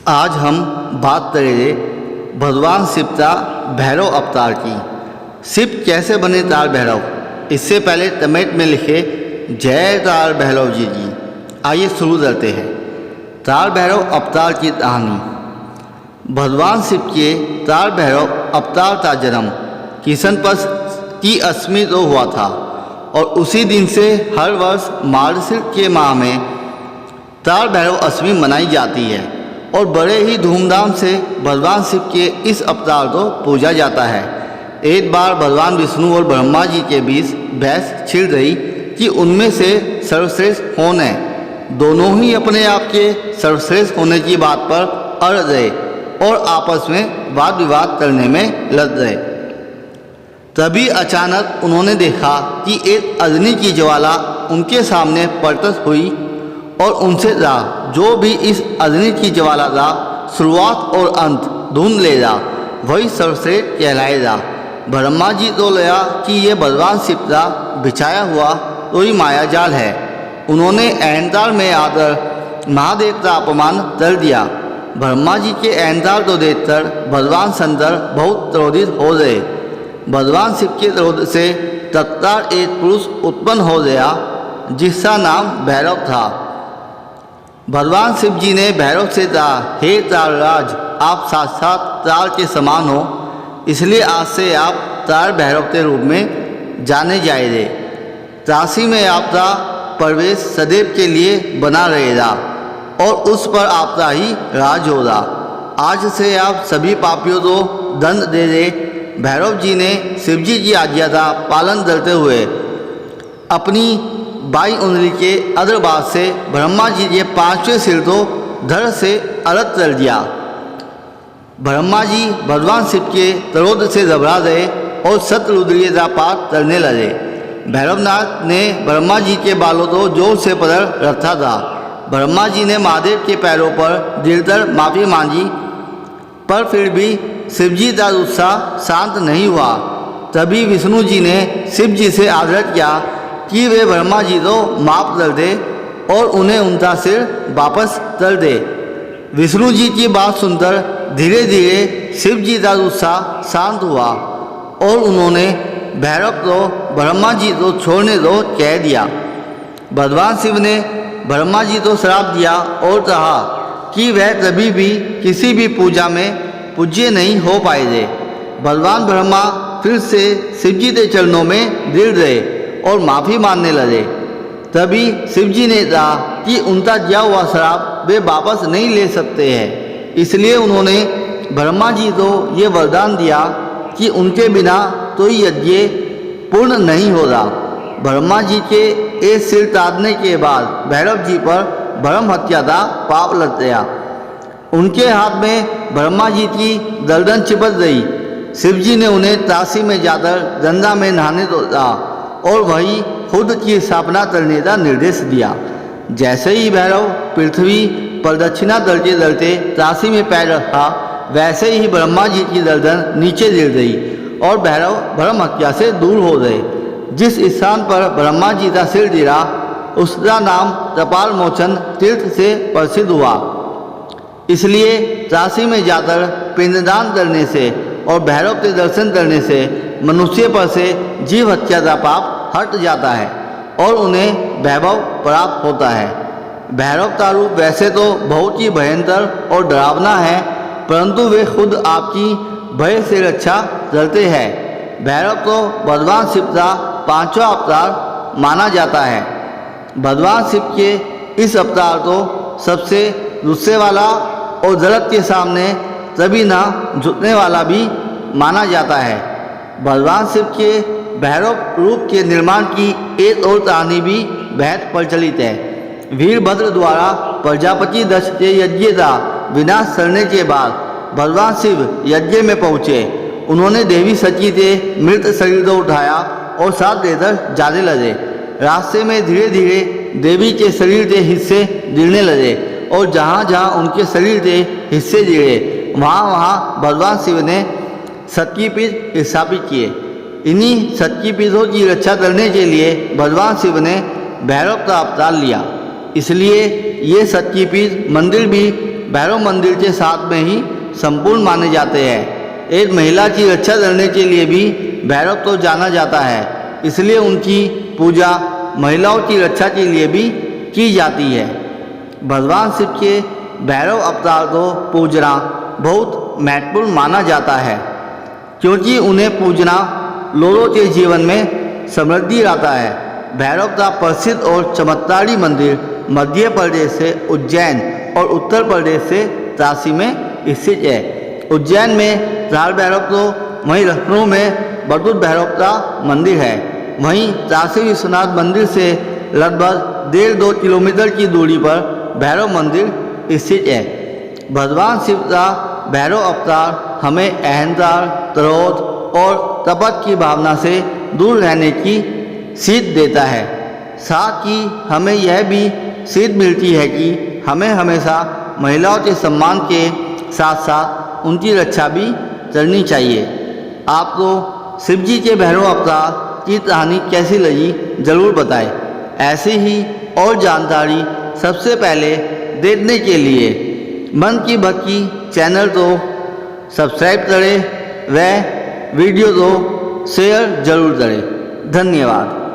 आज हम बात करेंगे भगवान शिव का भैरव अवतार की। शिव कैसे बने तार भैरव, इससे पहले कमेंट में लिखे जय तार भैरव जी की। आइए शुरू करते हैं। तार भैरव अवतार की कहानी। भगवान शिव के तार भैरव अवतार का जन्म किशन पक्ष की 8वीं को हुआ था और उसी दिन से हर वर्ष मार्गशीर्ष के माह में तार भैरव 8वीं मनाई जाती है और बड़े ही धूमधाम से भगवान शिव के इस अवतार को पूजा जाता है। एक बार भगवान विष्णु और ब्रह्मा जी के बीच बहस छिड़ गई कि उनमें से सर्वश्रेष्ठ कौन है। दोनों ही अपने आप के सर्वश्रेष्ठ होने की बात पर अड़ गए और आपस में वाद विवाद करने में लग गए। तभी अचानक उन्होंने देखा कि एक अग्नि की ज्वाला उनके सामने प्रकट हुई और उनसे कहा, जो भी इस अग्नि की ज्वाला का शुरुआत और अंत ढूंढ लेगा वही सर्वश्रेष्ठ कहलाएगा। ब्रह्मा जी तो लगा कि ये भगवान शिव का बिछाया हुआ कोई माया जाल है। उन्होंने अहंकार में आकर महादेव का अपमान कर दिया। ब्रह्मा जी के अहंकार को देखकर भगवान शंकर बहुत क्रोधित हो गए। भगवान शिव के क्रोध से तत्काल एक पुरुष उत्पन्न हो गया जिसका नाम भैरव था। भगवान शिव जी ने भैरव से कहा, हे तारराज, आप साक्षात तार के समान हो, इसलिए आज से आप तार भैरव के रूप में जाने जाएंगे। काशी में आपका प्रवेश सदैव के लिए बना रहेगा और उस पर आपका ही राज होगा। आज से आप सभी पापियों को दंड दे दे। भैरव जी ने शिव जी की आज्ञा का पालन करते हुए अपनी बाई उंगली के अग्रभाग से ब्रह्मा जी के 5वें सिर को धड़ से अलग कर दिया। ब्रह्मा जी भगवान शिव के क्रोध से घबरा गए और शतरुद्रीय का पाठ करने लगे। भैरवनाथ ने ब्रह्मा जी के बालों को जोर से पकड़ रखा था। ब्रह्मा जी ने महादेव के पैरों पर गिरकर माफी मांगी, पर फिर भी शिव जी का उत्साह शांत नहीं हुआ। तभी विष्णु जी ने शिव जी से आग्रह किया कि वे ब्रह्मा जी को माफ कर दे और उन्हें उनका सिर वापस कर दे। विष्णु जी की बात सुनकर धीरे धीरे शिव जी का उत्साह शांत हुआ और उन्होंने भैरव को ब्रह्मा जी को छोड़ने को कह दिया। भगवान शिव ने ब्रह्मा जी को श्राप दिया और कहा कि वह कभी भी किसी भी पूजा में पूज्य नहीं हो पाएंगे। भगवान ब्रह्मा फिर से शिव जी के चरणों में गिर गए और माफ़ी मांगने लगे। तभी शिव जी ने कहा कि उनका दिया हुआ श्राप वे वापस नहीं ले सकते हैं, इसलिए उन्होंने ब्रह्मा जी को ये वरदान दिया कि उनके बिना कोई यज्ञ पूर्ण नहीं होगा। ब्रह्मा जी के एक सिर काटने के बाद भैरव जी पर ब्रह्म हत्या का पाप लग गया। उनके हाथ में ब्रह्मा जी की गर्दन चिपक गई। शिव जी ने उन्हें काशी में जाकर गंगा में नहाने को कहा और वही खुद की स्थापना करने का निर्देश दिया। जैसे ही भैरव पृथ्वी प्रदक्षिणा करते करते काशी में पैर रखा, वैसे ही ब्रह्मा जी की गर्दन नीचे गिर गई और भैरव ब्रह्म हत्या से दूर हो गए। जिस स्थान पर ब्रह्मा जी का सिर गिरा उसका नाम कपाल मोचन तीर्थ से प्रसिद्ध हुआ। इसलिए काशी में जाकर पिंडदान करने से और भैरव के दर्शन करने से मनुष्य पर से जीव हत्या का पाप हट जाता है और उन्हें वैभव प्राप्त होता है। भैरव का रूप वैसे तो बहुत ही भयंकर और डरावना है, परंतु वे खुद आपकी भय से रक्षा करते हैं। भैरव को भगवान शिव का 5वां अवतार माना जाता है। भगवान शिव के इस अवतार को सबसे गुस्से वाला और जगत के सामने कभी ना झुकने वाला भी माना जाता है। भगवान शिव के भैरव रूप के निर्माण की एक और कहानी भी बेहद प्रचलित है। वीरभद्र द्वारा प्रजापति दक्ष के यज्ञ का विनाश करने के बाद भगवान शिव यज्ञ में पहुँचे। उन्होंने देवी सची के मृत शरीर को उठाया और साथ लेकर जाने लगे। रास्ते में धीरे धीरे देवी के शरीर के हिस्से गिरने लगे और जहाँ जहाँ उनके शरीर के हिस्से गिरे वहाँ वहाँ भगवान शिव ने शक्तिपीठ स्थापित किए। इन्हीं शक्तिपीठों की रक्षा करने के लिए भगवान शिव ने भैरव का अवतार लिया। इसलिए ये शक्तिपीठ मंदिर भी भैरव मंदिर के साथ में ही संपूर्ण माने जाते हैं। एक महिला की रक्षा करने के लिए भी भैरव तो जाना जाता है, इसलिए उनकी पूजा महिलाओं की रक्षा के लिए भी की जाती है। भगवान शिव के भैरव अवतार को पूजना बहुत महत्वपूर्ण माना जाता है, क्योंकि उन्हें पूजना लोगों के जीवन में समृद्धि लाता है। भैरव का प्रसिद्ध और चमत्कारी मंदिर मध्य प्रदेश से उज्जैन और उत्तर प्रदेश से काशी में स्थित है। उज्जैन में काल भैरव तो, वहीं लखनऊ में बटुक भैरव का मंदिर है। वहीं काशी विश्वनाथ मंदिर से लगभग 1.5-2 किलोमीटर की दूरी पर भैरव मंदिर स्थित है। भगवान शिव का भैरव अवतार हमें अहंकार, क्रोध और कपट की भावना से दूर रहने की सीख देता है। साथ ही हमें यह भी सीख मिलती है कि हमें हमेशा महिलाओं के सम्मान के साथ साथ उनकी रक्षा भी करनी चाहिए। आपको शिव जी के भैरव अवतार की कहानी कैसी लगी ज़रूर बताएं। ऐसी ही और जानकारी सबसे पहले देखने के लिए मन की भक्ति चैनल को सब्सक्राइब करें व वीडियो को शेयर ज़रूर करें। धन्यवाद।